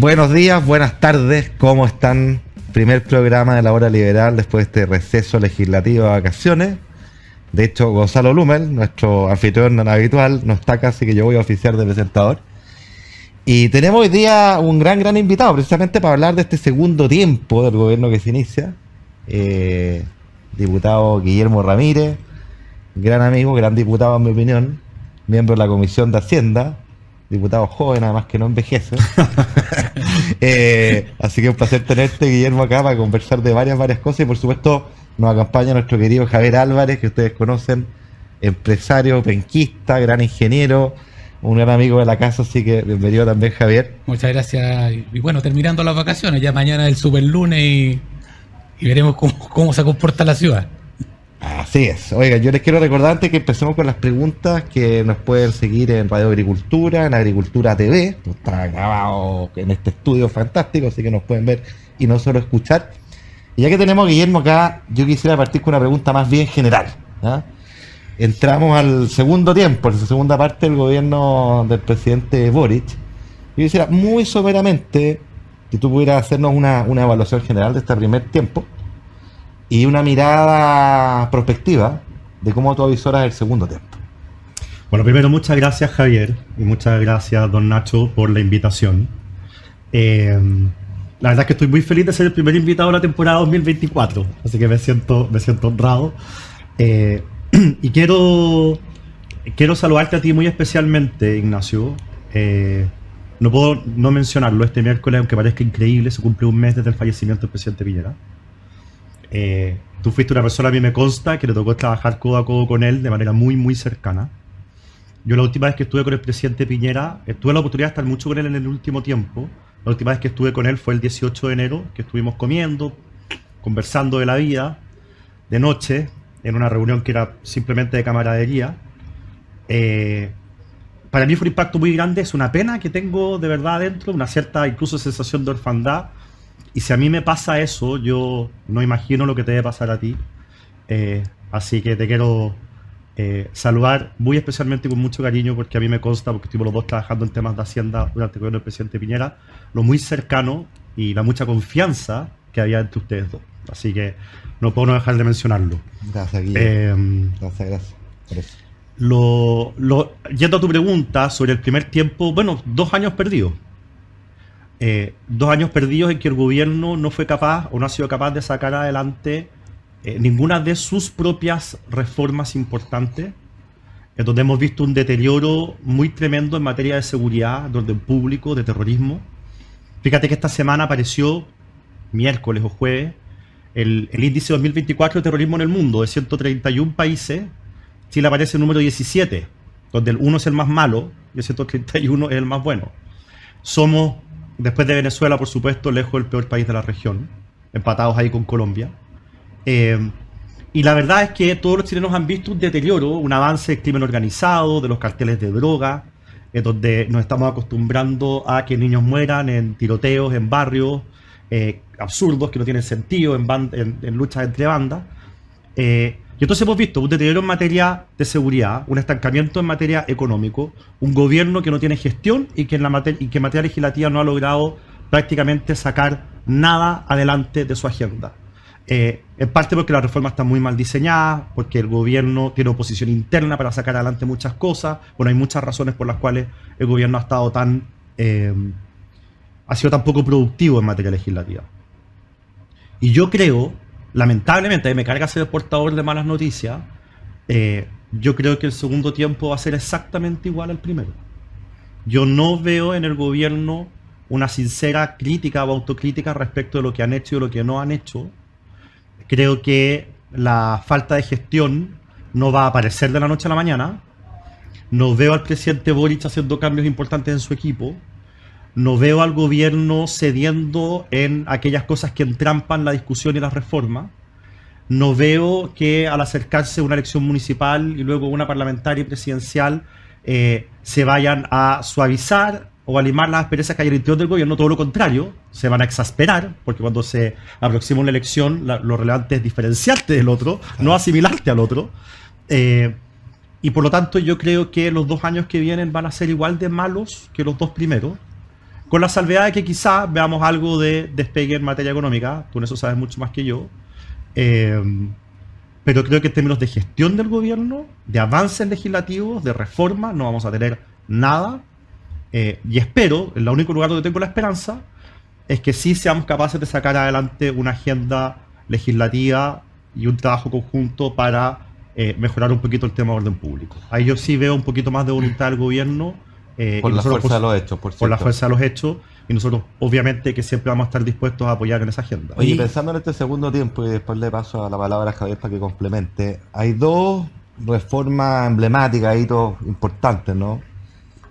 Buenos días, buenas tardes, ¿cómo están? Primer programa de la hora liberal después de este receso legislativo de vacaciones. De hecho, Gonzalo Lumel, nuestro anfitrión habitual, no está acá, así que yo voy a oficiar de presentador. Y tenemos hoy día un gran invitado, precisamente para hablar de este segundo tiempo del gobierno que se inicia. Diputado Guillermo Ramírez, gran amigo, gran diputado en mi opinión, miembro de la Comisión de Hacienda, diputado joven además que no envejece. Así que un placer tenerte, Guillermo, acá para conversar de varias cosas, y por supuesto nos acompaña nuestro querido Javier Álvarez, que ustedes conocen, empresario, penquista, gran ingeniero, un gran amigo de la casa, así que bienvenido también, Javier. Muchas gracias. Y bueno, terminando las vacaciones, ya mañana es el super lunes y veremos cómo se comporta la ciudad. Así es. Oiga, yo les quiero recordar antes que empecemos con las preguntas que nos pueden seguir en Radio Agricultura, en Agricultura TV. Está grabado en este estudio fantástico, así que nos pueden ver y no solo escuchar. Y ya que tenemos a Guillermo acá, yo quisiera partir con una pregunta más bien general, ¿ah? Entramos al segundo tiempo, en la segunda parte del gobierno del presidente Boric. Yo quisiera muy someramente que tú pudieras hacernos una evaluación general de este primer tiempo y una mirada prospectiva de cómo tú avisoras el segundo tiempo. Bueno, primero muchas gracias, Javier, y muchas gracias, don Nacho, por la invitación. La verdad es que estoy muy feliz de ser el primer invitado de la temporada 2024, así que me siento honrado. Y quiero saludarte a ti muy especialmente, Ignacio. No puedo no mencionarlo, este miércoles, aunque parezca increíble, se cumple un mes desde el fallecimiento del presidente Piñera. Tú fuiste una persona, a mí me consta, que le tocó trabajar codo a codo con él de manera muy cercana. Yo la última vez que estuve con el presidente Piñera, tuve la oportunidad de estar mucho con él en el último tiempo. La última vez que estuve con él fue el 18 de enero, que estuvimos comiendo, conversando de la vida, de noche, en una reunión que era simplemente de camaradería. Para mí fue un impacto muy grande, es una pena que tengo de verdad adentro, una cierta incluso sensación de orfandad. Y si a mí me pasa eso, yo no imagino lo que te debe pasar a ti. Así que te quiero saludar muy especialmente con mucho cariño, porque a mí me consta, porque estuvimos los dos trabajando en temas de Hacienda durante el gobierno del presidente Piñera, lo muy cercano y la mucha confianza que había entre ustedes dos. Así que no puedo dejar de mencionarlo. Gracias, Guillermo. Gracias por eso. Yendo a tu pregunta sobre el primer tiempo, bueno, 2 años perdidos. 2 años perdidos en que el gobierno no fue capaz o no ha sido capaz de sacar adelante ninguna de sus propias reformas importantes, en donde hemos visto un deterioro muy tremendo en materia de seguridad, de orden público, de terrorismo. Fíjate que esta semana apareció, miércoles o jueves, el índice 2024 de terrorismo en el mundo, de 131 países. Chile aparece el número 17, donde el 1 es el más malo y el 131 es el más bueno. Somos, después de Venezuela, por supuesto, lejos del peor país de la región, empatados ahí con Colombia. Y la verdad es que todos los chilenos han visto un deterioro, un avance del crimen organizado, de los carteles de droga, donde nos estamos acostumbrando a que niños mueran en tiroteos, en barrios absurdos que no tienen sentido, en luchas entre bandas. Y entonces hemos visto un deterioro en materia de seguridad, un estancamiento en materia económico, un gobierno que no tiene gestión y que en materia legislativa no ha logrado prácticamente sacar nada adelante de su agenda. En parte porque las reformas están muy mal diseñadas, porque el gobierno tiene oposición interna para sacar adelante muchas cosas. Bueno, hay muchas razones por las cuales el gobierno ha sido tan poco productivo en materia legislativa. Y yo creo, lamentablemente, me carga ser el portador de malas noticias, yo creo que el segundo tiempo va a ser exactamente igual al primero. Yo no veo en el gobierno una sincera crítica o autocrítica respecto de lo que han hecho y de lo que no han hecho. Creo que la falta de gestión no va a aparecer de la noche a la mañana. No veo al presidente Boric haciendo cambios importantes en su equipo. No veo al gobierno cediendo en aquellas cosas que entrampan la discusión y la reforma. No veo que al acercarse una elección municipal y luego una parlamentaria y presidencial se vayan a suavizar o a limar las asperezas que hay en el interior del gobierno. Todo lo contrario, se van a exasperar, porque cuando se aproxima una elección, lo relevante es diferenciarte del otro, no asimilarte al otro. Y por lo tanto yo creo que los 2 años que vienen van a ser igual de malos que los 2 primeros, Con la salvedad de que quizá veamos algo de despegue en materia económica, tú en eso sabes mucho más que yo, pero creo que en términos de gestión del gobierno, de avances legislativos, de reforma, no vamos a tener nada. Y espero, en el único lugar donde tengo la esperanza, es que sí seamos capaces de sacar adelante una agenda legislativa y un trabajo conjunto para mejorar un poquito el tema de orden público. Ahí yo sí veo un poquito más de voluntad del gobierno. Por la fuerza de los hechos, por la fuerza de los hechos, y nosotros obviamente que siempre vamos a estar dispuestos a apoyar en esa agenda. Oye, pensando en este segundo tiempo, y después le paso a la palabra a Javier para que complemente, hay dos reformas emblemáticas, hitos importantes, ¿no?,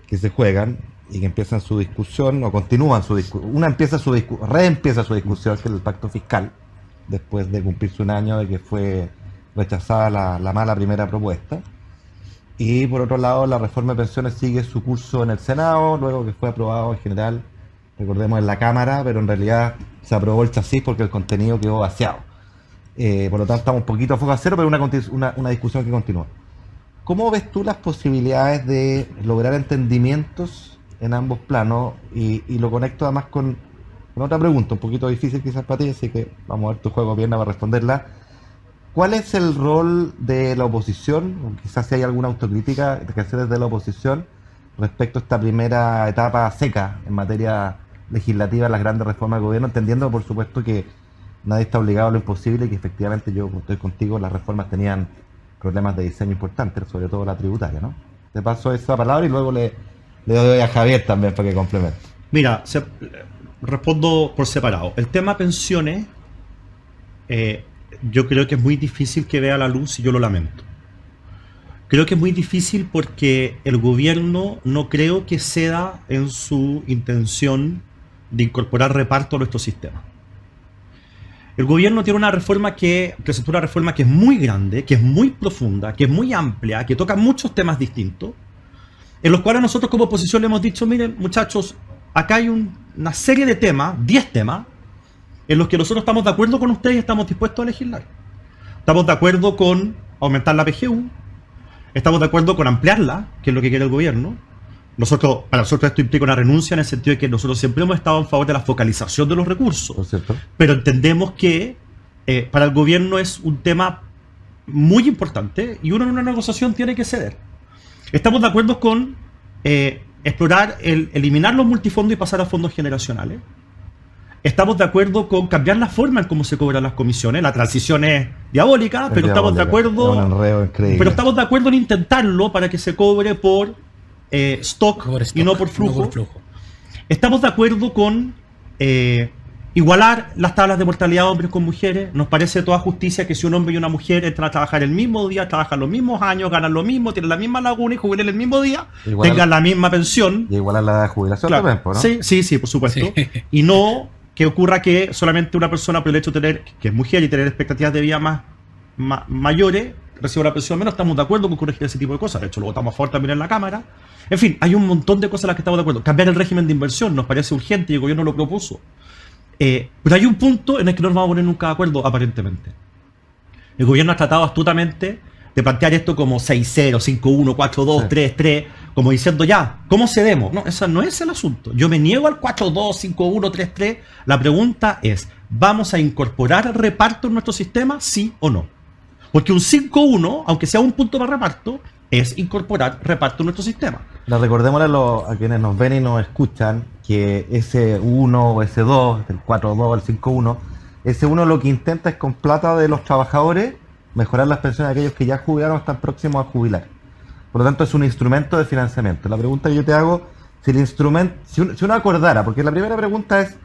que se juegan y que empiezan su discusión o continúan su discusión. Una reempieza su discusión, que es el pacto fiscal, después de cumplirse un año de que fue rechazada la mala primera propuesta. Y por otro lado, la reforma de pensiones sigue su curso en el Senado, luego que fue aprobado en general, recordemos, en la Cámara, pero en realidad se aprobó el chasis porque el contenido quedó vaciado. Por lo tanto, estamos un poquito a foco cero, pero una discusión que continúa. ¿Cómo ves tú las posibilidades de lograr entendimientos en ambos planos? Y lo conecto además con otra pregunta, un poquito difícil quizás para ti, así que vamos a ver tu juego pierna para responderla. ¿Cuál es el rol de la oposición? O quizás si hay alguna autocrítica que hacer desde la oposición respecto a esta primera etapa seca en materia legislativa, las grandes reformas del gobierno, entendiendo por supuesto que nadie está obligado a lo imposible y que efectivamente yo estoy contigo, las reformas tenían problemas de diseño importantes, sobre todo la tributaria, ¿no? Te paso esa palabra y luego le doy a Javier también para que complemente. Mira, respondo por separado. El tema pensiones, yo creo que es muy difícil que vea la luz y yo lo lamento. Creo que es muy difícil porque el gobierno no creo que ceda en su intención de incorporar reparto a nuestro sistema. El gobierno tiene una reforma presentó una reforma que es muy grande, que es muy profunda, que es muy amplia, que toca muchos temas distintos, en los cuales nosotros como oposición le hemos dicho, miren muchachos, acá hay una serie de temas, 10 temas, en los que nosotros estamos de acuerdo con ustedes y estamos dispuestos a legislar. Estamos de acuerdo con aumentar la PGU, estamos de acuerdo con ampliarla, que es lo que quiere el gobierno. Para nosotros esto implica una renuncia en el sentido de que nosotros siempre hemos estado en favor de la focalización de los recursos. Pero entendemos que para el gobierno es un tema muy importante y uno en una negociación tiene que ceder. Estamos de acuerdo con explorar eliminar los multifondos y pasar a fondos generacionales. Estamos de acuerdo con cambiar la forma en cómo se cobran las comisiones. La transición es diabólica, pero estamos de acuerdo en intentarlo para que se cobre por stock y no por flujo. Estamos de acuerdo con igualar las tablas de mortalidad de hombres con mujeres. Nos parece toda justicia que si un hombre y una mujer entran a trabajar el mismo día, trabajan los mismos años, ganan lo mismo, tienen la misma laguna y jubilan el mismo día, tengan la misma pensión. Y igualar la edad de jubilación, claro, también, ¿no? Sí, por supuesto. Sí. Y no que ocurra que solamente una persona, por el hecho de tener, que es mujer y tener expectativas de vida mayores, reciba una pensión menos. Estamos de acuerdo con corregir ese tipo de cosas. De hecho, lo votamos a favor también en la Cámara. En fin, hay un montón de cosas en las que estamos de acuerdo. Cambiar el régimen de inversión nos parece urgente y el gobierno lo propuso. Pero hay un punto en el que no nos vamos a poner nunca de acuerdo, aparentemente. El gobierno ha tratado astutamente de plantear esto como 6-0, 5-1, 4-2, 3-3, como diciendo ya, ¿cómo cedemos? No, ese no es el asunto. Yo me niego al 4-2, 5-1, 3-3. La pregunta es, ¿vamos a incorporar reparto en nuestro sistema, sí o no? Porque un 5-1, aunque sea un punto para reparto, es incorporar reparto en nuestro sistema. Recordémosle a quienes nos ven y nos escuchan que ese 1 o ese 2, el 4-2, el 5-1, ese 1 lo que intenta es con plata de los trabajadores mejorar las pensiones de aquellos que ya jubilaron o están próximos a jubilar. Por lo tanto, es un instrumento de financiamiento. La pregunta que yo te hago, si el instrumento, si uno acordara, porque la primera pregunta es,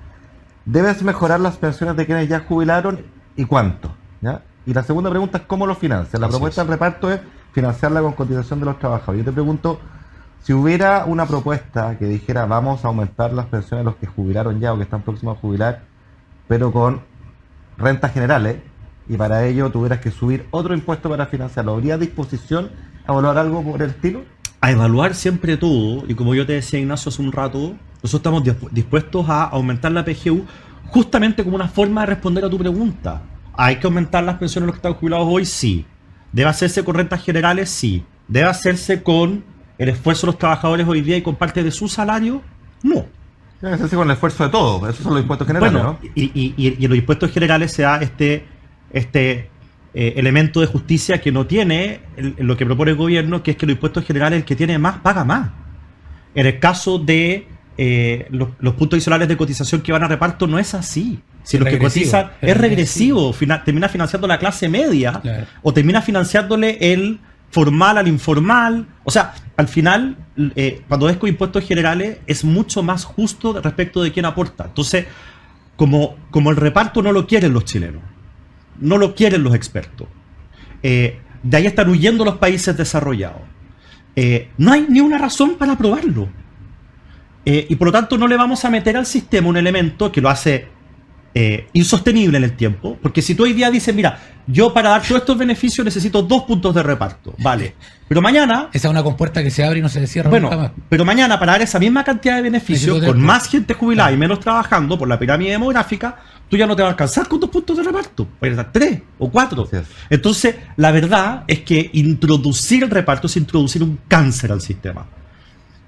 ¿debes mejorar las pensiones de quienes ya jubilaron y cuánto? ¿Ya? Y la segunda pregunta es, ¿cómo lo financia? La propuesta del reparto es financiarla con cotización de los trabajadores. Yo te pregunto, si hubiera una propuesta que dijera, vamos a aumentar las pensiones de los que jubilaron ya o que están próximos a jubilar, pero con rentas generales, y para ello tuvieras que subir otro impuesto para financiarlo, ¿habría disposición a evaluar algo por el estilo? A evaluar siempre todo, y como yo te decía, Ignacio, hace un rato, nosotros estamos dispuestos a aumentar la PGU justamente como una forma de responder a tu pregunta. ¿Hay que aumentar las pensiones de los que están jubilados hoy? Sí. ¿Debe hacerse con rentas generales? Sí. ¿Debe hacerse con el esfuerzo de los trabajadores hoy día y con parte de su salario? No. Se hace con el esfuerzo de todos, esos son los impuestos generales, Bueno, ¿no? y en los impuestos generales se da este elemento de justicia que no tiene lo que propone el gobierno, que es que los impuestos generales, el que tiene más, paga más. En el caso de los puntos adicionales de cotización que van a reparto, no es así. Si Es los que regresivo, cotizan es es regresivo, termina financiando la clase media, Claro. o termina financiándole el formal al informal. O sea, al final, cuando ves con impuestos generales, es mucho más justo respecto de quién aporta. Entonces, como el reparto no lo quieren los chilenos, no lo quieren los expertos, de ahí están huyendo los países desarrollados. No hay ni una razón para aprobarlo. Y por lo tanto no le vamos a meter al sistema un elemento que lo hace insostenible en el tiempo, porque si tú hoy día dices, mira, yo para dar todos estos beneficios necesito 2 puntos de reparto, vale, pero mañana, Esa es una compuerta que se abre y no se cierra bueno, nunca más. pero mañana para dar esa misma cantidad de beneficios, Necesito con tres más gente jubilada y Claro. menos trabajando por la pirámide demográfica, tú ya no te vas a alcanzar con 2 puntos de reparto, puedes dar 3 o 4. Así es. Entonces, la verdad es que introducir el reparto es introducir un cáncer al sistema.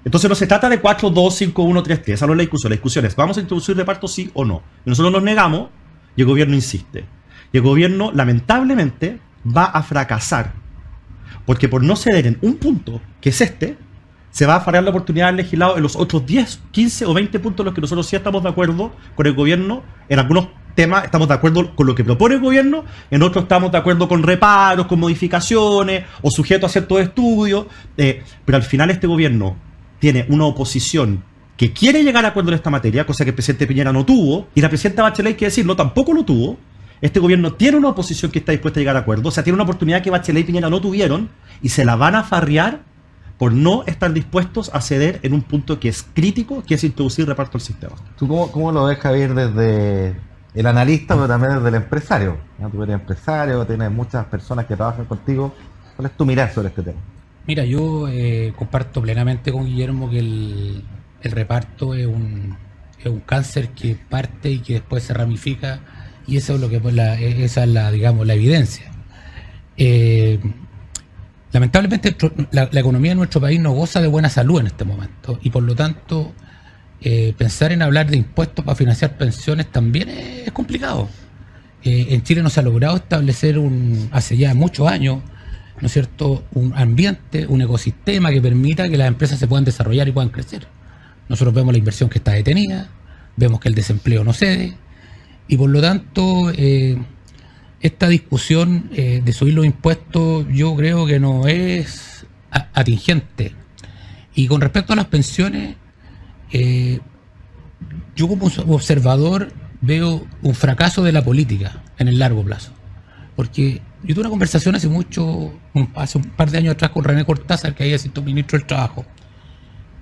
Entonces no se trata de 4, 2, 5, 1, 3, 3. Esa no es la discusión. La discusión es, ¿vamos a introducir reparto sí o no? Y nosotros nos negamos y el gobierno insiste. Y el gobierno, lamentablemente, va a fracasar. Porque por no ceder en un punto, que es se va a fallar la oportunidad del legislado en los otros 10, 15 o 20 puntos en los que nosotros sí estamos de acuerdo con el gobierno. En algunos temas estamos de acuerdo con lo que propone el gobierno, en otros estamos de acuerdo con reparos, con modificaciones o sujetos a ciertos estudios. Pero al final este gobierno tiene una oposición que quiere llegar a acuerdo en esta materia, cosa que el presidente Piñera no tuvo, y la presidenta Bachelet, hay que decirlo, tampoco lo tuvo. Este gobierno tiene una oposición que está dispuesta a llegar a acuerdo, o sea, tiene una oportunidad que Bachelet y Piñera no tuvieron, y se la van a farrear por no estar dispuestos a ceder en un punto que es crítico, que es introducir reparto al sistema. ¿Tú cómo lo ves, Javier, desde el analista, pero también desde el empresario? ¿No? Tú eres empresario, tienes muchas personas que trabajan contigo. ¿Cuál es tu mirada sobre este tema? Mira, yo comparto plenamente con Guillermo que el reparto es un cáncer que parte y que después se ramifica, y eso es lo que esa es la, digamos, la evidencia. Lamentablemente la economía de nuestro país no goza de buena salud en este momento, y por lo tanto pensar en hablar de impuestos para financiar pensiones también es complicado. En Chile no se ha logrado establecer hace ya muchos años, ¿no es cierto?, un ambiente, un ecosistema que permita que las empresas se puedan desarrollar y puedan crecer. Nosotros vemos la inversión que está detenida, vemos que el desempleo no cede, y por lo tanto esta discusión de subir los impuestos yo creo que no es atingente. Y con respecto a las pensiones, yo como observador veo un fracaso de la política en el largo plazo, porque yo tuve una conversación hace un par de años atrás con René Cortázar, que había sido ministro del Trabajo,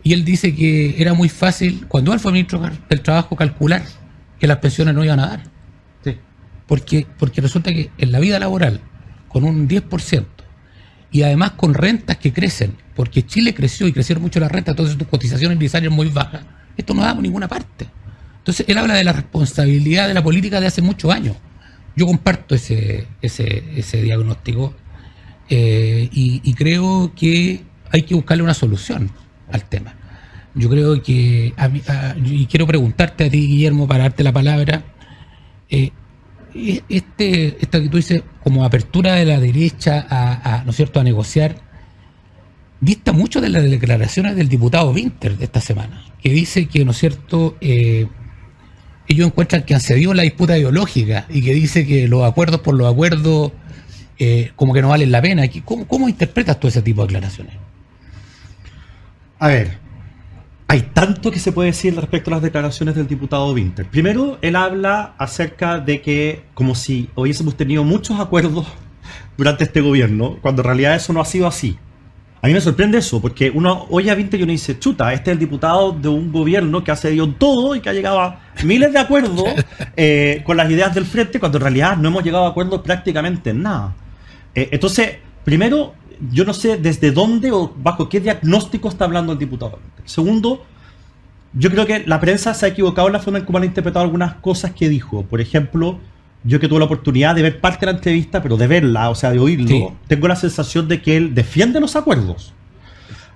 y él dice que era muy fácil, cuando él fue ministro del Trabajo, calcular que las pensiones no iban a dar. Sí. Porque resulta que en la vida laboral, con un 10%, y además con rentas que crecen, porque Chile creció y crecieron mucho las rentas, entonces tus cotizaciones iniciales muy bajas, esto no da por ninguna parte. Entonces él habla de la responsabilidad de la política de hace muchos años. Yo comparto ese diagnóstico y creo que hay que buscarle una solución al tema. Yo creo que, y quiero preguntarte a ti, Guillermo, para darte la palabra, esta que tú dices como apertura de la derecha ¿no es cierto?, a negociar, dista mucho de las declaraciones del diputado Winter de esta semana, que dice que, ¿no es cierto?, ellos encuentran que han cedido la disputa ideológica, y que dice que los acuerdos por los acuerdos como que no valen la pena. ¿Cómo interpretas tú ese tipo de declaraciones? A ver, hay tanto que se puede decir respecto a las declaraciones del diputado Winter. Primero, él habla acerca de que como si hubiésemos tenido muchos acuerdos durante este gobierno, cuando en realidad eso no ha sido así. A mí me sorprende eso, porque uno oye a Winter y uno dice, chuta, este es el diputado de un gobierno que ha cedido todo y que ha llegado a miles de acuerdos con las ideas del frente, cuando en realidad no hemos llegado a acuerdos prácticamente en nada. Entonces, primero, yo no sé desde dónde o bajo qué diagnóstico está hablando el diputado. Segundo, yo creo que la prensa se ha equivocado en la forma en cómo han interpretado algunas cosas que dijo. Por ejemplo, yo que tuve la oportunidad de ver parte de la entrevista, pero de verla, o sea, de oírlo, Sí. tengo la sensación de que él defiende los acuerdos.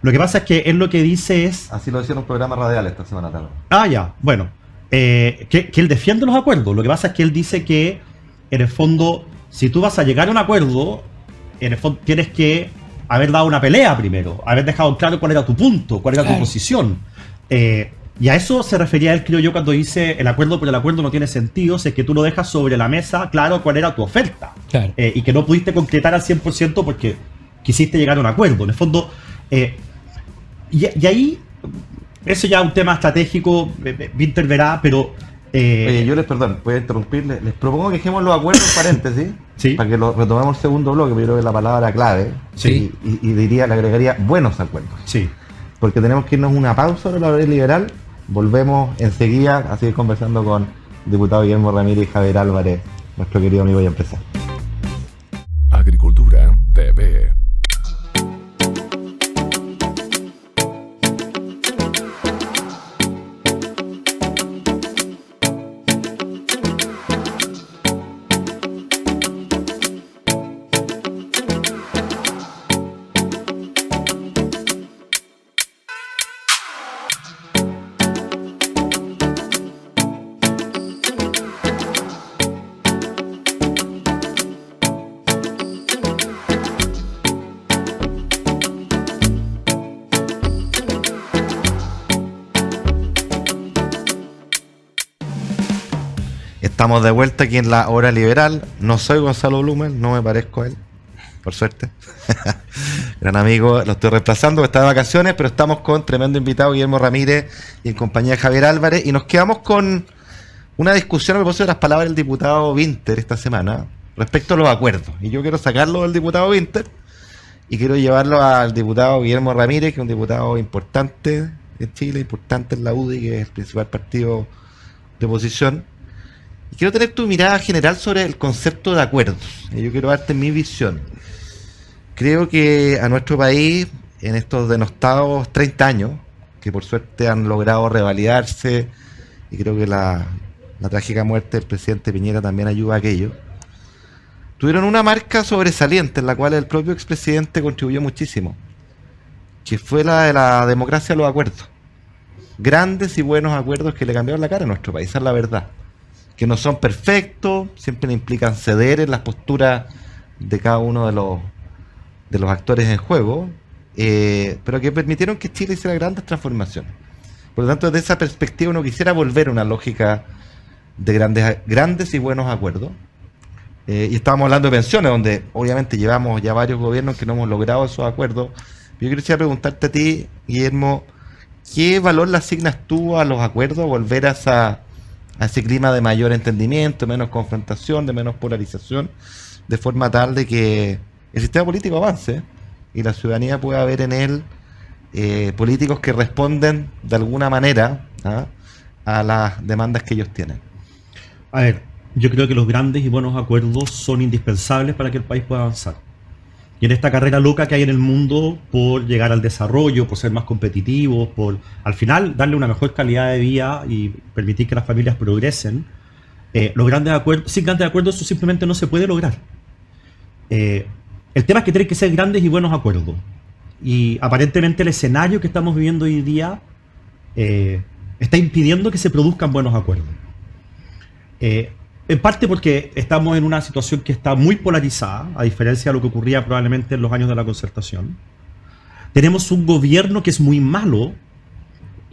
Lo que pasa es que él lo que dice es... Así lo decía en un programa radial esta semana tarde. Ya, bueno. Que él defiende los acuerdos. Lo que pasa es que él dice que, en el fondo, si tú vas a llegar a un acuerdo, en el fondo tienes que haber dado una pelea primero, haber dejado claro cuál era tu punto, cuál era tu posición. Y a eso se refería él, creo yo, cuando dice el acuerdo por el acuerdo no tiene sentido, si es que tú lo dejas sobre la mesa, claro, cuál era tu oferta. Claro. Y que no pudiste concretar al 100% porque quisiste llegar a un acuerdo. En el fondo, y ahí, eso ya es un tema estratégico, Winter verá, pero... Oye, yo voy a interrumpir, les propongo que dejemos los acuerdos en paréntesis, Sí. para que lo retomemos el segundo bloque, pero yo creo que la palabra clave, Sí. y le agregaría buenos acuerdos. Sí. Porque tenemos que irnos una pausa de la hora liberal, volvemos enseguida a seguir conversando con el diputado Guillermo Ramírez y Javier Álvarez, nuestro querido amigo y empresario. Agricultura TV. Estamos de vuelta aquí en la hora liberal. No soy Gonzalo Blumen, no me parezco a él, por suerte. Gran amigo, lo estoy reemplazando, está de vacaciones, pero estamos con tremendo invitado Guillermo Ramírez y en compañía de Javier Álvarez. Y nos quedamos con una discusión a propósito de las palabras del diputado Winter esta semana respecto a los acuerdos. Y yo quiero sacarlo del diputado Winter y quiero llevarlo al diputado Guillermo Ramírez, que es un diputado importante en Chile, importante en la UDI, que es el principal partido de oposición. Y quiero tener tu mirada general sobre el concepto de acuerdos. Y yo quiero darte mi visión. Creo que a nuestro país, en estos denostados 30 años, que por suerte han logrado revalidarse, y creo que la trágica muerte del presidente Piñera también ayuda a aquello, tuvieron una marca sobresaliente en la cual el propio expresidente contribuyó muchísimo, que fue la de la democracia de los acuerdos. Grandes y buenos acuerdos que le cambiaron la cara a nuestro país, esa es la verdad. Que no son perfectos, siempre implican ceder en las posturas de cada uno de los actores en juego, pero que permitieron que Chile hiciera grandes transformaciones. Por lo tanto, desde esa perspectiva uno quisiera volver a una lógica de grandes y buenos acuerdos. Y estábamos hablando de pensiones, donde obviamente llevamos ya varios gobiernos que no hemos logrado esos acuerdos. Yo quisiera preguntarte a ti, Guillermo, ¿qué valor le asignas tú a los acuerdos, volver a ese clima de mayor entendimiento, menos confrontación, de menos polarización, de forma tal de que el sistema político avance y la ciudadanía pueda ver en él políticos que responden de alguna manera a las demandas que ellos tienen? A ver, yo creo que los grandes y buenos acuerdos son indispensables para que el país pueda avanzar. Y en esta carrera loca que hay en el mundo por llegar al desarrollo, por ser más competitivos, por al final darle una mejor calidad de vida y permitir que las familias progresen, los grandes acuerdos, sin grandes acuerdos eso simplemente no se puede lograr. El tema es que tienen que ser grandes y buenos acuerdos. Y aparentemente el escenario que estamos viviendo hoy día está impidiendo que se produzcan buenos acuerdos. En parte porque estamos en una situación que está muy polarizada, a diferencia de lo que ocurría probablemente en los años de la concertación. Tenemos un gobierno que es muy malo,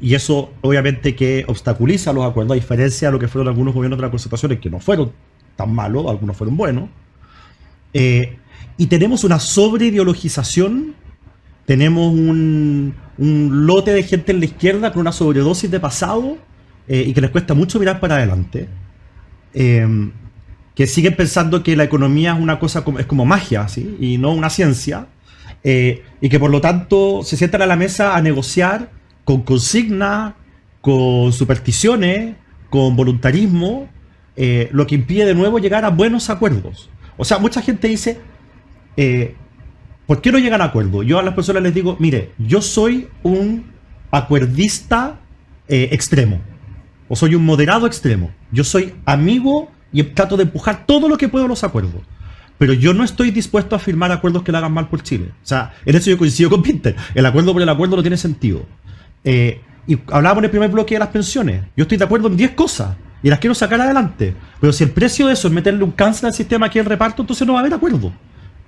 y eso obviamente que obstaculiza los acuerdos, a diferencia de lo que fueron algunos gobiernos de la concertación, que no fueron tan malos, algunos fueron buenos. Y tenemos una sobreideologización, tenemos un lote de gente en la izquierda con una sobredosis de pasado y que les cuesta mucho mirar para adelante. Que siguen pensando que la economía es una cosa es como magia, ¿sí? Y no una ciencia, y que por lo tanto se sientan a la mesa a negociar con consignas, con supersticiones, con voluntarismo, lo que impide de nuevo llegar a buenos acuerdos. O sea, mucha gente dice, ¿por qué no llegan a acuerdos? Yo a las personas les digo, mire, yo soy un acuerdista extremo. O soy un moderado extremo. Yo soy amigo y trato de empujar todo lo que puedo a los acuerdos. pero yo no estoy dispuesto a firmar acuerdos que le hagan mal por Chile. O sea, en eso yo coincido con Pinter. El acuerdo por el acuerdo no tiene sentido. Y hablábamos en el primer bloque de las pensiones. Yo estoy de acuerdo en 10 cosas y las quiero sacar adelante. Pero si el precio de eso es meterle un cáncer al sistema aquí el reparto, entonces no va a haber acuerdo.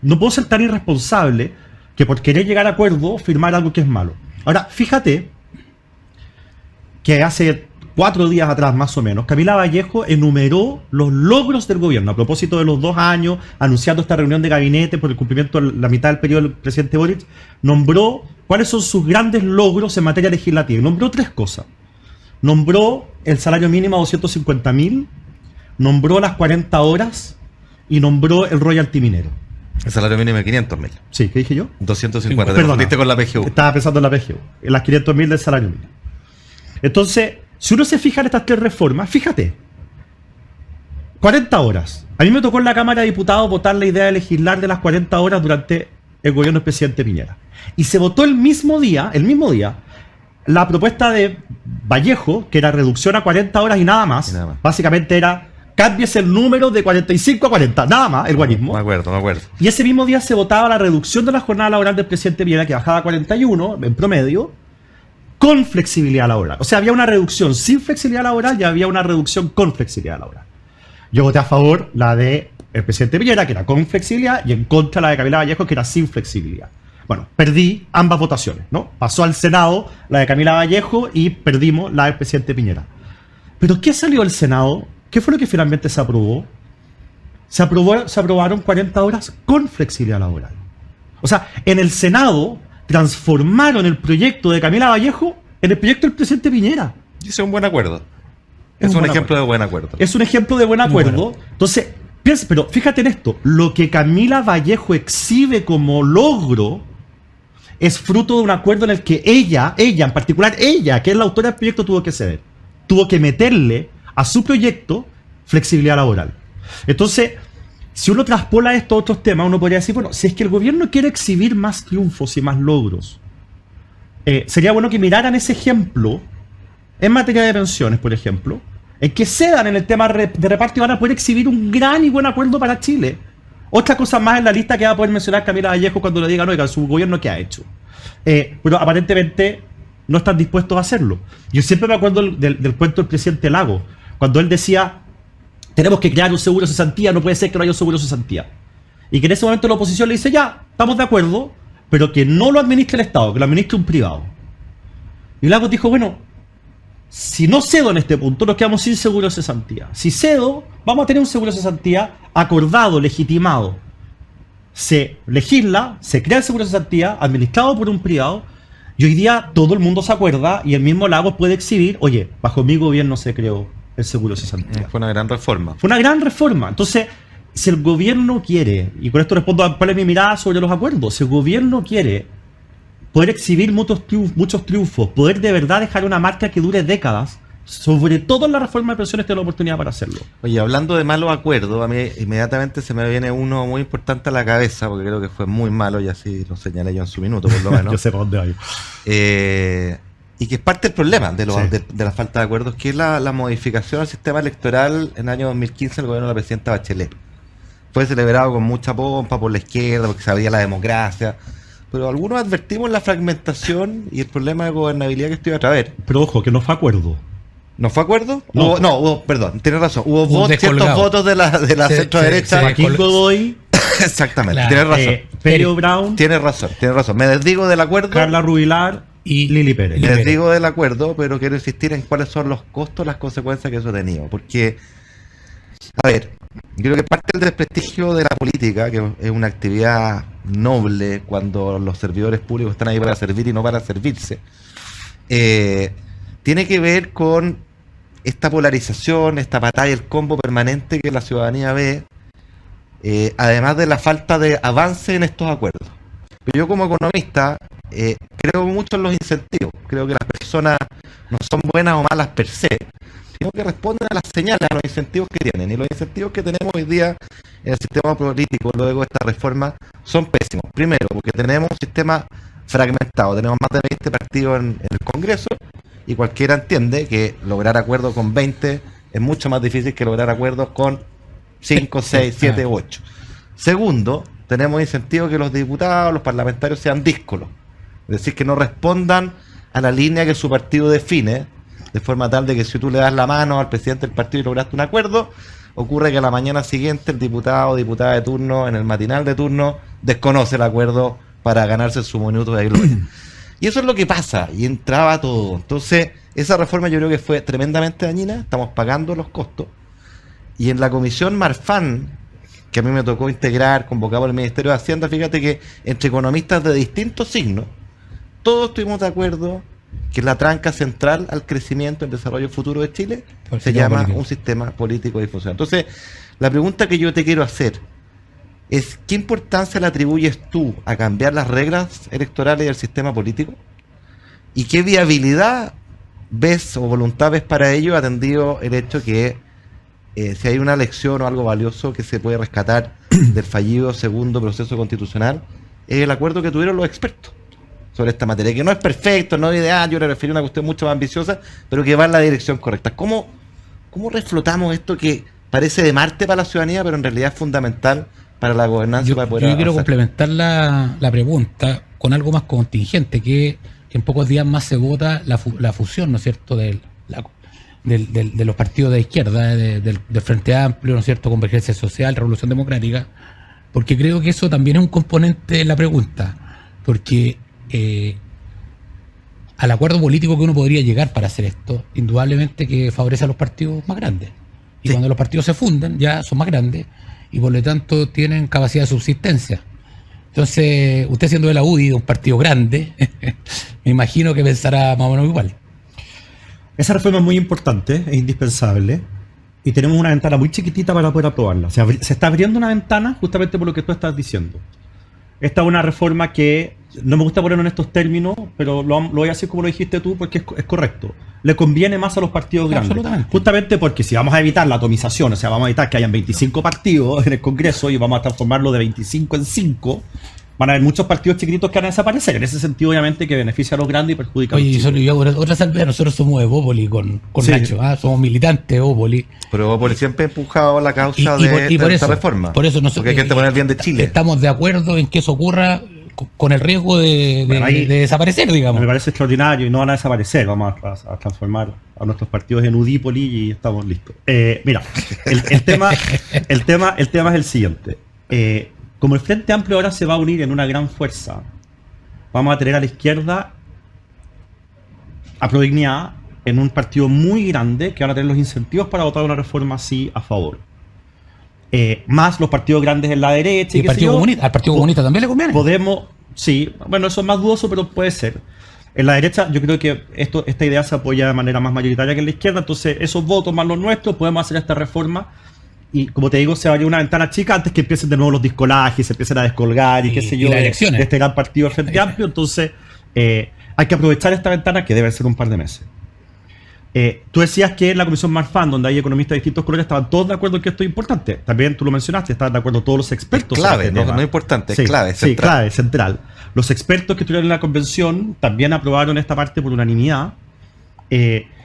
No puedo ser tan irresponsable que por querer llegar a acuerdo firmar algo que es malo. Ahora, fíjate que hace 4 días atrás, más o menos, Camila Vallejo enumeró los logros del gobierno a propósito de los 2 años, anunciando esta reunión de gabinete por el cumplimiento de la mitad del periodo del presidente Boric. Nombró cuáles son sus grandes logros en materia legislativa. Nombró 3 cosas. Nombró el salario mínimo a 250.000, nombró las 40 horas y nombró el royalty minero. El salario mínimo de 500.000. Sí, ¿qué dije yo? 250. Te Perdona. confundiste con la PGU. Estaba pensando en la PGU, en las 500.000 del salario mínimo. Entonces, si uno se fija en estas 3 reformas, fíjate, 40 horas. A mí me tocó en la Cámara de Diputados votar la idea de legislar de las 40 horas durante el gobierno del presidente Piñera. Y se votó el mismo día, la propuesta de Vallejo, que era reducción a 40 horas y nada más. Básicamente era, cámbiese el número de 45 a 40, nada más, el guarismo. Me acuerdo. Y ese mismo día se votaba la reducción de la jornada laboral del presidente Piñera, que bajaba a 41 en promedio, con flexibilidad laboral. O sea, había una reducción sin flexibilidad laboral y había una reducción con flexibilidad laboral. Yo voté a favor la de el presidente Piñera, que era con flexibilidad, y en contra la de Camila Vallejo, que era sin flexibilidad. Bueno, perdí ambas votaciones, ¿no? Pasó al Senado la de Camila Vallejo y perdimos la del presidente Piñera. ¿Pero qué salió del Senado? ¿Qué fue lo que finalmente se aprobó? Se aprobaron 40 horas con flexibilidad laboral. O sea, en el Senado transformaron el proyecto de Camila Vallejo en el proyecto del presidente Piñera. Y ese es un buen acuerdo. Es un ejemplo de buen acuerdo. Es un ejemplo de buen acuerdo. Entonces, piensa, pero fíjate en esto. Lo que Camila Vallejo exhibe como logro es fruto de un acuerdo en el que ella, en particular ella, que es la autora del proyecto, tuvo que ceder. Tuvo que meterle a su proyecto flexibilidad laboral. Entonces, si uno traspola esto a otros temas, uno podría decir, bueno, si es que el gobierno quiere exhibir más triunfos y más logros, sería bueno que miraran ese ejemplo en materia de pensiones, por ejemplo, en que cedan en el tema de reparto y van a poder exhibir un gran y buen acuerdo para Chile. Otra cosa más en la lista que va a poder mencionar Camila Vallejo cuando le digan, oiga, su gobierno qué ha hecho. Pero aparentemente no están dispuestos a hacerlo. Yo siempre me acuerdo del cuento del presidente Lago, cuando él decía, tenemos que crear un seguro de cesantía, no puede ser que no haya un seguro de cesantía. Y que en ese momento la oposición le dice, ya, estamos de acuerdo, pero que no lo administre el Estado, que lo administre un privado. Y Lagos dijo, bueno, si no cedo en este punto, nos quedamos sin seguro de cesantía. Si cedo, vamos a tener un seguro de cesantía acordado, legitimado. Se legisla, se crea el seguro de cesantía, administrado por un privado, y hoy día todo el mundo se acuerda y el mismo Lagos puede exhibir, oye, bajo mi gobierno se creó el seguro de cesantía. Fue una gran reforma. Fue una gran reforma. Entonces, si el gobierno quiere, y con esto respondo a cuál es mi mirada sobre los acuerdos, si el gobierno quiere poder exhibir muchos triunfos, poder de verdad dejar una marca que dure décadas, sobre todo en la reforma de pensiones, tiene la oportunidad para hacerlo. Oye, hablando de malos acuerdos, a mí inmediatamente se me viene uno muy importante a la cabeza, porque creo que fue muy malo, y así lo señalé yo en su minuto, por lo menos. Yo sé para dónde voy. Y que es parte del problema de la falta de acuerdos, que es la modificación al sistema electoral en el año 2015 del gobierno de la presidenta Bachelet. Fue celebrado con mucha pompa por la izquierda, porque se abría la democracia, pero algunos advertimos la fragmentación y el problema de gobernabilidad que estoy a través. Pero ojo, que no fue acuerdo. ¿No fue acuerdo? No, hubo, perdón, tienes razón. Hubo ciertos votos de la centro-derecha. Joaquín Godoy. Exactamente, Claro. tienes razón. Perio Brown. Tienes razón. Me desdigo del acuerdo. Carla Rubilar y Lili Pérez. Me desdigo del acuerdo, pero quiero insistir en cuáles son los costos, las consecuencias que eso ha tenido. Porque, a ver, yo creo que parte del desprestigio de la política, que es una actividad noble cuando los servidores públicos están ahí para servir y no para servirse, tiene que ver con esta polarización, esta batalla, el combo permanente que la ciudadanía ve, además de la falta de avance en estos acuerdos. Pero yo como economista creo mucho en los incentivos. Creo que las personas no son buenas o malas per se, sino que responden a las señales, a los incentivos que tienen. Y los incentivos que tenemos hoy día en el sistema político, luego de esta reforma, son pésimos. Primero, porque tenemos un sistema fragmentado. Tenemos más de 20 partidos en el Congreso, y cualquiera entiende que lograr acuerdos con 20 es mucho más difícil que lograr acuerdos con 5, 6, 7, 8. Segundo, tenemos incentivo que los diputados, los parlamentarios sean díscolos. Es decir, que no respondan a la línea que su partido define, de forma tal de que si tú le das la mano al presidente del partido y lograste un acuerdo, ocurre que a la mañana siguiente el diputado o diputada de turno, en el matinal de turno, desconoce el acuerdo para ganarse su minuto de gloria. Y eso es lo que pasa, y entraba todo. Entonces, esa reforma yo creo que fue tremendamente dañina, estamos pagando los costos. Y en la comisión Marfan, que a mí me tocó integrar, convocado por el Ministerio de Hacienda, fíjate que entre economistas de distintos signos, todos estuvimos de acuerdo que la tranca central al crecimiento y el desarrollo futuro de Chile se llama un sistema político disfuncional. Entonces, la pregunta que yo te quiero hacer es, ¿qué importancia le atribuyes tú a cambiar las reglas electorales y el sistema político? ¿Y qué viabilidad ves o voluntad ves para ello, atendido el hecho que si hay una lección o algo valioso que se puede rescatar del fallido segundo proceso constitucional, es el acuerdo que tuvieron los expertos sobre esta materia, que no es perfecto, no es ideal, yo le refiero a una cuestión mucho más ambiciosa, pero que va en la dirección correcta. ¿Cómo reflotamos esto que parece de Marte para la ciudadanía, pero en realidad es fundamental para la gobernanza? Para poder yo quiero complementar la pregunta con algo más contingente, que en pocos días más se vota la fusión, ¿no es cierto?, de los partidos de izquierda, del Frente Amplio, ¿no es cierto?, Convergencia Social, Revolución Democrática, porque creo que eso también es un componente de la pregunta, porque al acuerdo político que uno podría llegar para hacer esto, indudablemente que favorece a los partidos más grandes. Y cuando los partidos se funden, ya son más grandes y por lo tanto tienen capacidad de subsistencia. Entonces, usted siendo de la UDI, de un partido grande, me imagino que pensará más o menos igual. Esa reforma es muy importante, es indispensable, y tenemos una ventana muy chiquitita para poder aprobarla. O sea, se está abriendo una ventana justamente por lo que tú estás diciendo. Esta es una reforma que no me gusta ponerlo en estos términos, pero lo voy a hacer como lo dijiste tú porque es correcto. Le conviene más a los partidos grandes. Justamente porque si vamos a evitar la atomización, o sea, vamos a evitar que hayan 25 partidos en el Congreso y vamos a transformarlo de 25 en 5, van a haber muchos partidos chiquititos que van a desaparecer. En ese sentido, obviamente, que beneficia a los grandes y perjudica a los chicos. Oye, otra salvedad, nosotros somos de Bópoli con sí. Nacho, somos militantes de Bópoli. Pero Bópoli siempre ha empujado la causa de esta reforma. Por eso nosotros, porque hay que poner el bien de Chile. Estamos de acuerdo en que eso ocurra con el riesgo de desaparecer, digamos. Me parece extraordinario y no van a desaparecer. Vamos a transformar a nuestros partidos en Udípoli y estamos listos. Mira, el tema es el siguiente. Como el Frente Amplio ahora se va a unir en una gran fuerza, vamos a tener a la izquierda aprodignada en un partido muy grande que van a tener los incentivos para votar una reforma así a favor. Más los partidos grandes en la derecha. ¿Y al Partido Comunista también le conviene? Podemos, sí, bueno, eso es más dudoso, pero puede ser. En la derecha yo creo que esta idea se apoya de manera más mayoritaria que en la izquierda, entonces esos votos más los nuestros, podemos hacer esta reforma. Y como te digo, se va a abrir una ventana chica antes que empiecen de nuevo los discolajes, se empiecen a descolgar y qué sé yo, las elecciones de este gran partido del Frente Amplio. Entonces, hay que aprovechar esta ventana que debe ser un par de meses. Tú decías que en la Comisión Marfan, donde hay economistas de distintos colores, estaban todos de acuerdo en que esto es importante. También tú lo mencionaste, estaban de acuerdo todos los expertos. Es clave, no es importante, es clave, central. Sí, clave, central. Los expertos que estuvieron en la convención también aprobaron esta parte por unanimidad.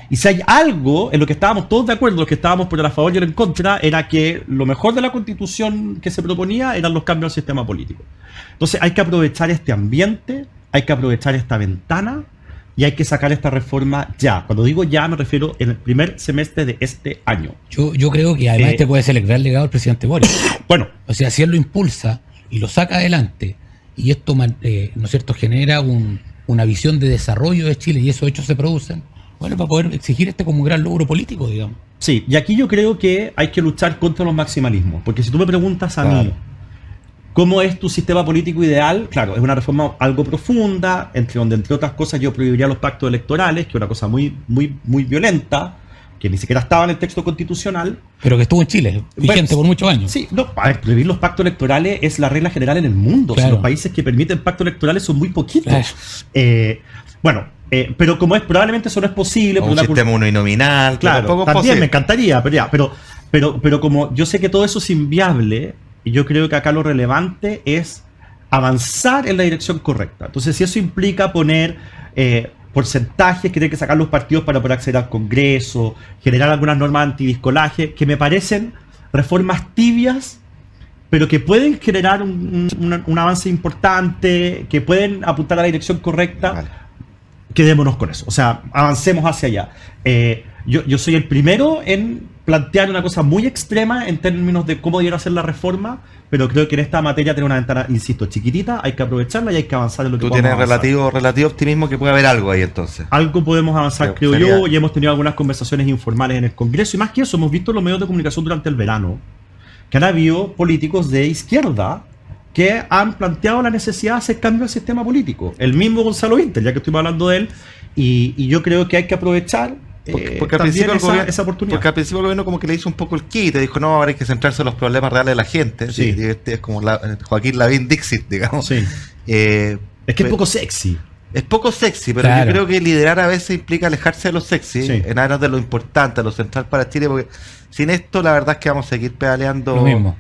Y si hay algo en lo que estábamos todos de acuerdo, los que estábamos por el a favor y el en contra, era que lo mejor de la constitución que se proponía eran los cambios al sistema político. Entonces hay que aprovechar este ambiente, hay que aprovechar esta ventana y hay que sacar esta reforma ya. Cuando digo ya me refiero en el primer semestre de este año. Yo creo que además este puede ser el gran legado del presidente Boric. Bueno. O sea, si él lo impulsa y lo saca adelante y esto, ¿no es cierto?, genera una visión de desarrollo de Chile y esos hechos se producen, bueno, para poder exigir como un gran logro político, digamos. Sí, y aquí yo creo que hay que luchar contra los maximalismos, porque si tú me preguntas a mí cómo es tu sistema político ideal, claro, es una reforma algo profunda, entre otras cosas yo prohibiría los pactos electorales, que es una cosa muy, muy, muy violenta, que ni siquiera estaba en el texto constitucional. Pero que estuvo en Chile, vigente por muchos años. Sí, no, a ver, prohibir los pactos electorales es la regla general en el mundo. Claro. O sea, los países que permiten pactos electorales son muy poquitos. Claro. Pero como probablemente eso no es posible. O un sistema uninominal. Claro, también me encantaría, pero como yo sé que todo eso es inviable, y yo creo que acá lo relevante es avanzar en la dirección correcta. Entonces, si eso implica poner porcentajes que tienen que sacar los partidos para poder acceder al Congreso, generar algunas normas antidiscolaje, que me parecen reformas tibias pero que pueden generar un avance importante, que pueden apuntar a la dirección correcta. Vale. Quedémonos con eso. O sea, avancemos hacia allá. Yo soy el primero en plantear una cosa muy extrema en términos de cómo debería ser la reforma, pero creo que en esta materia tiene una ventana, insisto, chiquitita, hay que aprovecharla y hay que avanzar en lo que Tú podamos tienes avanzar. relativo optimismo que puede haber algo ahí entonces. Algo podemos avanzar, Creo creo sería- yo, y hemos tenido algunas conversaciones informales en el Congreso, y más que eso, hemos visto en los medios de comunicación durante el verano que han habido políticos de izquierda que han planteado la necesidad de hacer cambio al sistema político. El mismo Gonzalo Inter, ya que estuvimos hablando de él, y yo creo que hay que aprovechar Porque al también principio el gobierno, esa oportunidad. porque al principio el gobierno como que le hizo un poco el quite, dijo no, ahora hay que centrarse en los problemas reales de la gente. Sí. Y este es como Joaquín Lavín Dixit, digamos. Sí. Eh, Es que es pe- poco sexy. Es poco sexy, pero Claro. yo creo que liderar a veces implica alejarse de lo sexy, Sí. en aras de lo importante, de lo central para Chile, porque sin esto la verdad es que vamos a seguir pedaleando Lo mismo.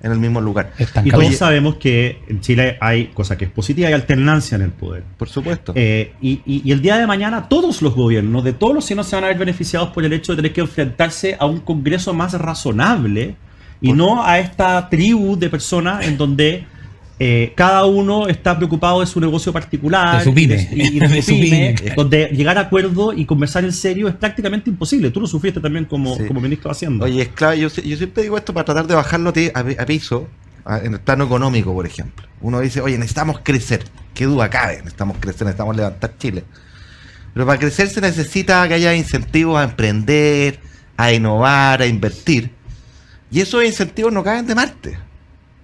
en el mismo lugar. Y Estancado. todos sabemos que en Chile hay cosa que es positiva, hay alternancia en el poder. Por supuesto. Y el día de mañana todos los gobiernos de todos los signos se van a ver beneficiados por el hecho de tener que enfrentarse a un Congreso más razonable y no a esta tribu de personas en donde cada uno está preocupado de su negocio particular De su pyme. y de De su su pyme, pyme. donde llegar a acuerdo y conversar en serio es prácticamente imposible. Tú lo sufriste también como, Sí. como ministro haciendo. Oye, es clave, yo siempre digo esto para tratar de bajarlo a piso, en el plano económico, por ejemplo. Uno dice, oye, necesitamos crecer. Qué duda cabe, necesitamos crecer, necesitamos levantar Chile. Pero para crecer se necesita que haya incentivos a emprender, a innovar, a invertir. Y esos incentivos no caen de Marte.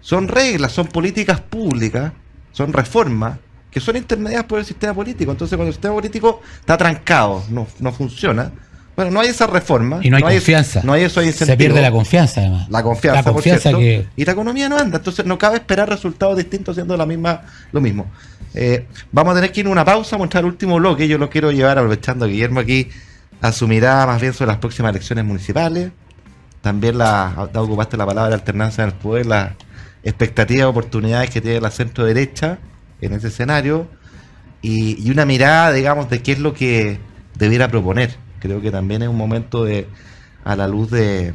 Son reglas, son políticas públicas, son reformas que son intermediadas por el sistema político. Entonces, cuando el sistema político está trancado, no funciona, bueno, no hay esa reforma. Y no hay confianza. No hay esos incentivos. Se pierde la confianza, además. La confianza, La confianza por cierto, que... y la economía no anda, entonces no cabe esperar resultados distintos siendo lo mismo. Vamos a tener que ir a una pausa, mostrar el último bloque. Yo lo quiero llevar, aprovechando que Guillermo aquí asumirá más bien sobre las próximas elecciones municipales. También ocupaste la palabra alternancia en el poder, las expectativas, oportunidades que tiene la centro derecha en ese escenario y una mirada, digamos, de qué es lo que debiera proponer. Creo que también es un momento a la luz de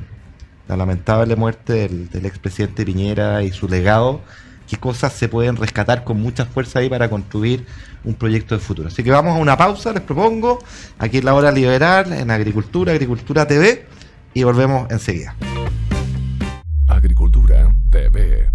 la lamentable muerte del expresidente Piñera y su legado, qué cosas se pueden rescatar con mucha fuerza ahí para construir un proyecto de futuro. Así que vamos a una pausa, les propongo, aquí en La Hora Liberal, en Agricultura TV, y volvemos enseguida. Agricultura TV.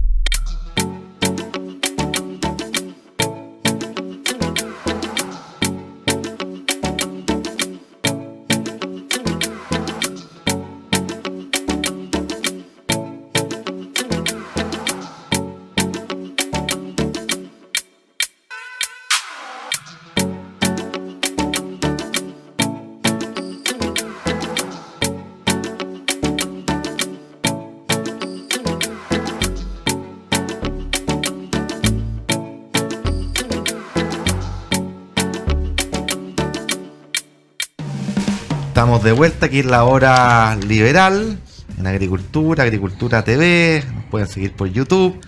Estamos de vuelta aquí en La Hora Liberal, en Agricultura TV, nos pueden seguir por YouTube,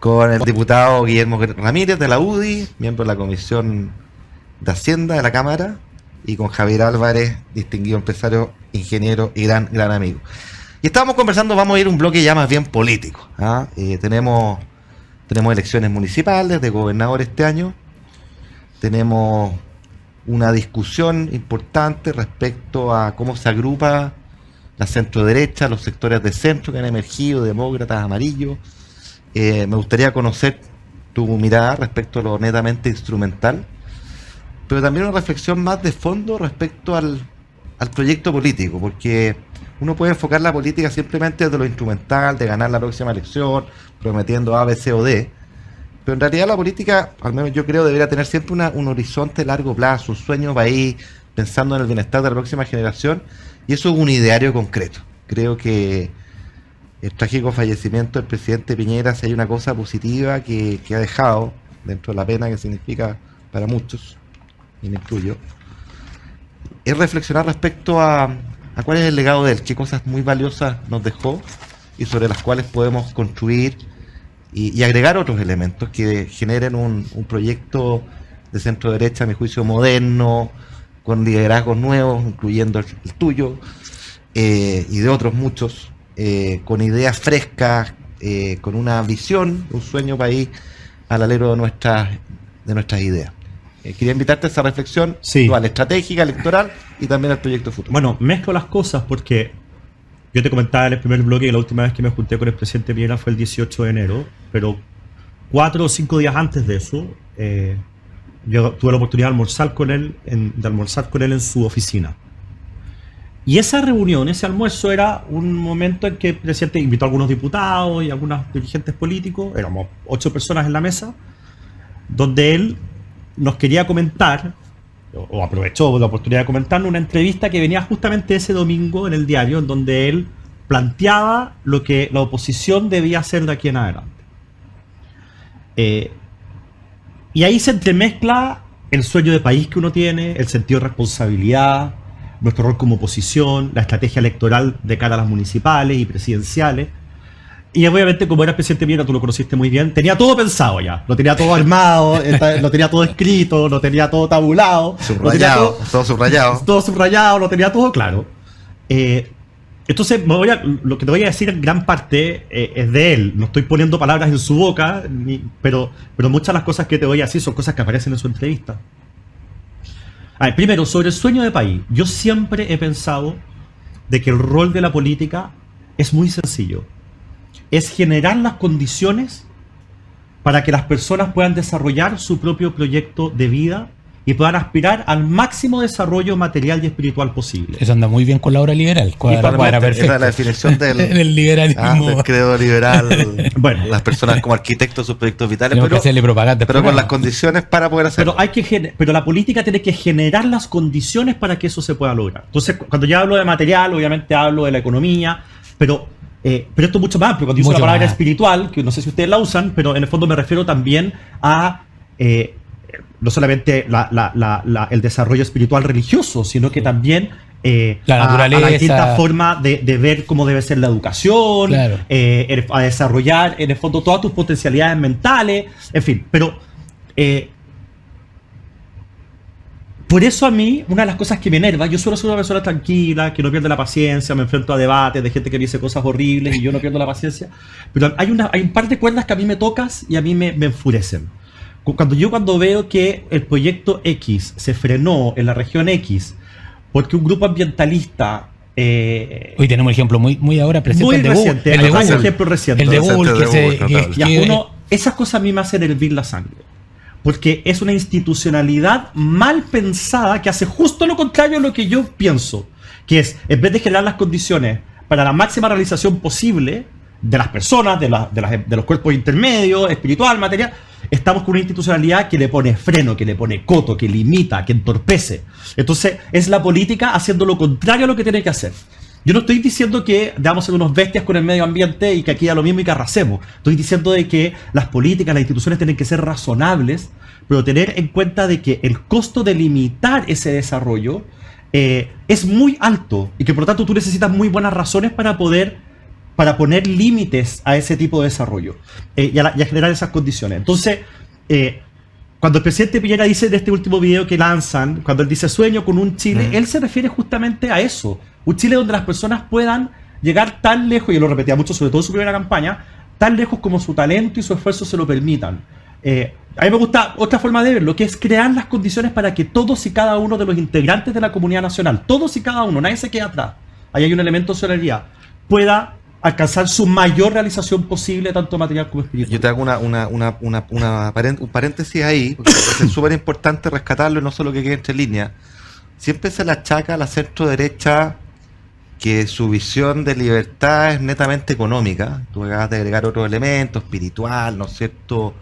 con el diputado Guillermo Ramírez de la UDI, miembro de la Comisión de Hacienda de la Cámara, y con Javier Álvarez, distinguido empresario, ingeniero y gran amigo. Y estábamos conversando, vamos a ir a un bloque ya más bien político. Tenemos elecciones municipales de gobernador este año, tenemos una discusión importante respecto a cómo se agrupa la centro derecha, los sectores de centro que han emergido, demócratas, amarillos. Me gustaría conocer tu mirada respecto a lo netamente instrumental, pero también una reflexión más de fondo respecto al proyecto político, porque uno puede enfocar la política simplemente desde lo instrumental, de ganar la próxima elección, prometiendo A, B, C o D. Pero en realidad la política, al menos yo creo, debería tener siempre un horizonte a largo plazo, un sueño país, pensando en el bienestar de la próxima generación, y eso es un ideario concreto. Creo que el trágico fallecimiento del presidente Piñera, si hay una cosa positiva que ha dejado, dentro de la pena que significa para muchos, y me incluyo, es reflexionar respecto a cuál es el legado de él, qué cosas muy valiosas nos dejó y sobre las cuales podemos construir y agregar otros elementos que generen un proyecto de centro derecha, a mi juicio, moderno, con liderazgos nuevos, incluyendo el tuyo, y de otros muchos, con ideas frescas, con una visión, un sueño país al alero de nuestras ideas. Quería invitarte a esa reflexión dual, estratégica, electoral y también al proyecto futuro. Bueno, mezclo las cosas porque yo te comentaba en el primer bloque que la última vez que me junté con el presidente Piñera fue el 18 de enero, pero 4 o 5 días antes de eso, yo tuve la oportunidad de almorzar con él en su oficina. Y esa reunión, ese almuerzo, era un momento en que el presidente invitó a algunos diputados y algunos dirigentes políticos, éramos 8 personas en la mesa, donde él nos quería comentar, o aprovechó la oportunidad de comentarnos, una entrevista que venía justamente ese domingo en el diario, en donde él planteaba lo que la oposición debía hacer de aquí en adelante. Y ahí se entremezcla el sueño de país que uno tiene, el sentido de responsabilidad, nuestro rol como oposición, la estrategia electoral de cara a las municipales y presidenciales. Y obviamente, como era presidente Piñera, tú lo conociste muy bien, tenía todo pensado ya, lo tenía todo armado, lo tenía todo escrito, lo tenía todo tabulado, subrayado, todo subrayado. Todo subrayado, lo tenía todo claro. Entonces, lo que te voy a decir en gran parte es de él. No estoy poniendo palabras en su boca, pero muchas de las cosas que te voy a decir son cosas que aparecen en su entrevista. A ver, primero, sobre el sueño de país. Yo siempre he pensado de que el rol de la política es muy sencillo. Es generar las condiciones para que las personas puedan desarrollar su propio proyecto de vida y puedan aspirar al máximo desarrollo material y espiritual posible. Eso anda muy bien con la obra liberal. Cuadra perfecto. Esa es la definición del liberalismo. Del credo liberal. Bueno, las personas como arquitectos de sus proyectos vitales, pero con las condiciones para poder hacerlo. Pero la política tiene que generar las condiciones para que eso se pueda lograr. Entonces, cuando yo hablo de material, obviamente hablo de la economía, pero esto es mucho más, porque cuando uso la palabra espiritual, que no sé si ustedes la usan, pero en el fondo me refiero también a no solamente el desarrollo espiritual religioso, sino que también la naturaleza, a la distinta forma de ver cómo debe ser la educación, claro, a desarrollar en el fondo todas tus potencialidades mentales, en fin, pero por eso a mí, una de las cosas que me enerva, yo suelo ser una persona tranquila, que no pierde la paciencia, me enfrento a debates de gente que dice cosas horribles y yo no pierdo la paciencia, pero hay un par de cuerdas que a mí me tocas y a mí me enfurecen. Cuando veo que el proyecto X se frenó en la región X porque un grupo ambientalista... Hoy tenemos un ejemplo muy ahora presente, muy el de reciente, Google. Un ejemplo reciente. El de Google, esas cosas a mí me hacen hervir la sangre. Porque es una institucionalidad mal pensada que hace justo lo contrario a lo que yo pienso. Que es, en vez de generar las condiciones para la máxima realización posible de las personas, de los cuerpos intermedios, espiritual, material, estamos con una institucionalidad que le pone freno, que le pone coto, que limita, que entorpece. Entonces, es la política haciendo lo contrario a lo que tiene que hacer. Yo no estoy diciendo que debamos ser unos bestias con el medio ambiente y que aquí da lo mismo y que arrasemos. Estoy diciendo de que las políticas, las instituciones tienen que ser razonables, pero tener en cuenta de que el costo de limitar ese desarrollo es muy alto y que por lo tanto tú necesitas muy buenas razones para poner límites a ese tipo de desarrollo y a generar esas condiciones. Entonces, cuando el presidente Piñera dice en este último video que lanzan, cuando él dice sueño con un Chile, él se refiere justamente a eso. Un Chile donde las personas puedan llegar tan lejos, y él lo repetía mucho, sobre todo en su primera campaña, tan lejos como su talento y su esfuerzo se lo permitan. A mí me gusta otra forma de verlo, que es crear las condiciones para que todos y cada uno de los integrantes de la comunidad nacional, todos y cada uno, nadie se quede atrás, ahí hay un elemento de solidaridad, pueda alcanzar su mayor realización posible, tanto material como espiritual. Yo te hago un paréntesis ahí, porque es súper importante rescatarlo y no solo que quede entre líneas. Siempre se le achaca a la centro derecha que su visión de libertad es netamente económica. Tú acabas de agregar otros elementos, espiritual, ¿no es cierto?,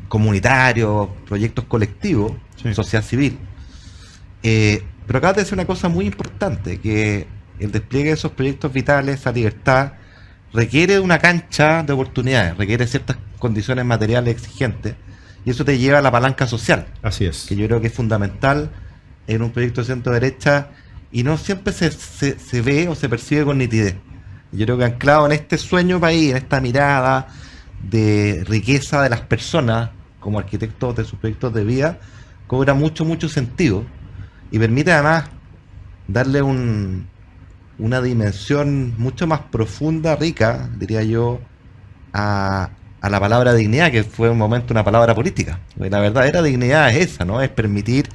comunitario, proyectos colectivos, sí, sociedad civil. Pero acabas de decir una cosa muy importante, que el despliegue de esos proyectos vitales, esa libertad, requiere una cancha de oportunidades, requiere ciertas condiciones materiales exigentes, y eso te lleva a la palanca social. Así es. Que yo creo que es fundamental en un proyecto de centro derecha y no siempre se ve o se percibe con nitidez. Yo creo que anclado en este sueño país, en esta mirada de riqueza de las personas como arquitectos de sus proyectos de vida, cobra mucho sentido y permite además darle una dimensión mucho más profunda, rica, diría yo, a la palabra dignidad, que fue un momento una palabra política. La verdadera dignidad es esa, ¿no? Es permitir